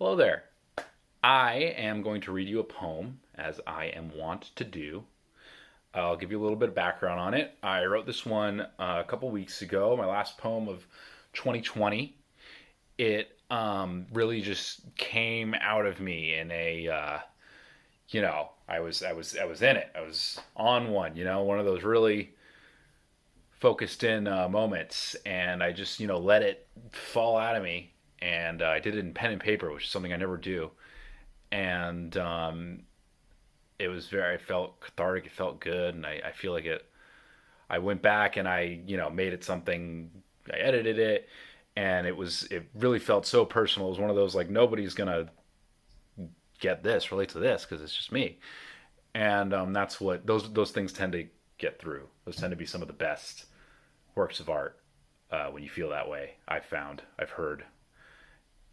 Hello there. I am going to read you a poem, as I am wont to do. I'll give you a little bit of background on it. I wrote this one a couple weeks ago, my last poem of 2020. It really just came out of me in I was in it. I was on one, one of those really focused in moments, and I just, let it fall out of me. And I did it in pen and paper, which is something I never do. And it was I felt cathartic. It felt good, and I feel like it. I went back and I, made it something. I edited it, and it really felt so personal. It was one of those like nobody's gonna relate to this because it's just me. And that's what those things tend to get through. Those tend to be some of the best works of art when you feel that way. I've heard,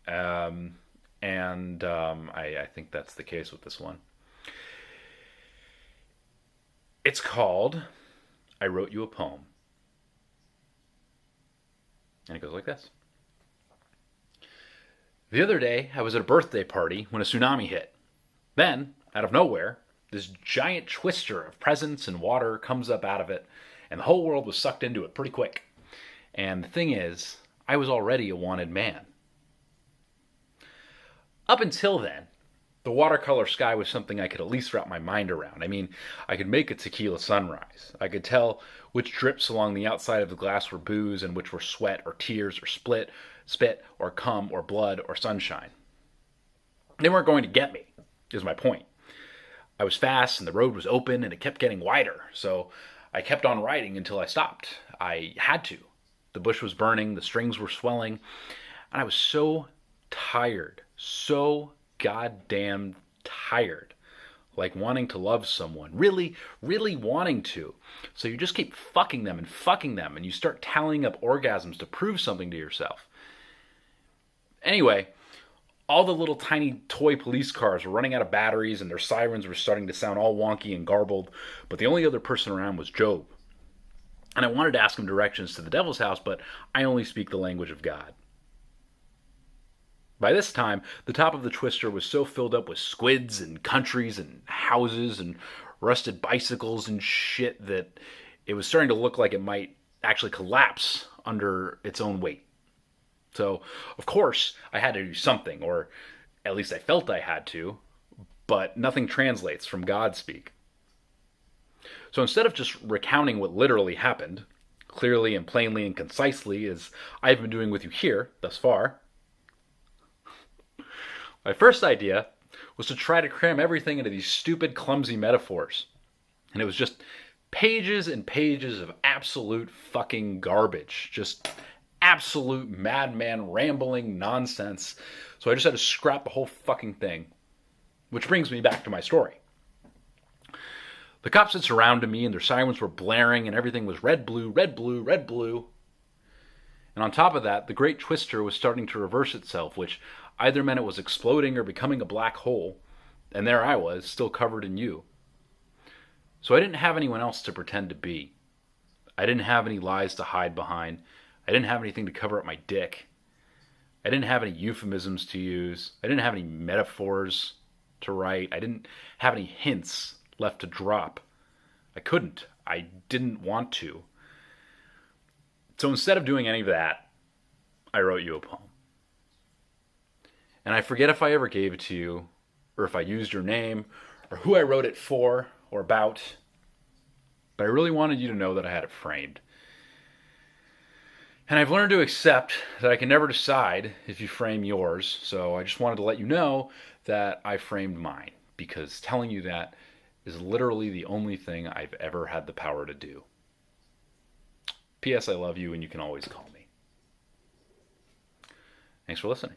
I think that's the case with this one. It's called I Wrote You a Poem. And it goes like this. The other day, I was at a birthday party when a tsunami hit. Then, out of nowhere, this giant twister of presents and water comes up out of it, and the whole world was sucked into it pretty quick. And the thing is, I was already a wanted man. Up until then, the watercolor sky was something I could at least wrap my mind around. I mean, I could make a tequila sunrise. I could tell which drips along the outside of the glass were booze and which were sweat or tears or spit or cum or blood or sunshine. They weren't going to get me, is my point. I was fast and the road was open and it kept getting wider, so I kept on riding until I stopped. I had to. The bush was burning, the strings were swelling, and I was so tired, so goddamn tired. Like wanting to love someone. Really, really wanting to. So you just keep fucking them, and you start tallying up orgasms to prove something to yourself. Anyway, all the little tiny toy police cars were running out of batteries and their sirens were starting to sound all wonky and garbled, but the only other person around was Job. And I wanted to ask him directions to the devil's house, but I only speak the language of God. By this time, the top of the twister was so filled up with squids and countries and houses and rusted bicycles and shit that it was starting to look like it might actually collapse under its own weight. So, of course, I had to do something, or at least I felt I had to, but nothing translates from God speak. So instead of just recounting what literally happened, clearly and plainly and concisely, as I've been doing with you here thus far, my first idea was to try to cram everything into these stupid, clumsy metaphors. And it was just pages and pages of absolute fucking garbage. Just absolute madman rambling nonsense. So I just had to scrap the whole fucking thing. Which brings me back to my story. The cops had surrounded me and their sirens were blaring and everything was red, blue, red, blue, red, blue. And on top of that, the great twister was starting to reverse itself, which either meant it was exploding or becoming a black hole. And there I was, still covered in you. So I didn't have anyone else to pretend to be. I didn't have any lies to hide behind. I didn't have anything to cover up my dick. I didn't have any euphemisms to use. I didn't have any metaphors to write. I didn't have any hints left to drop. I couldn't. I didn't want to. So instead of doing any of that, I wrote you a poem. And I forget if I ever gave it to you, or if I used your name, or who I wrote it for, or about. But I really wanted you to know that I had it framed. And I've learned to accept that I can never decide if you frame yours, so I just wanted to let you know that I framed mine, because telling you that is literally the only thing I've ever had the power to do. P.S. I love you, and you can always call me. Thanks for listening.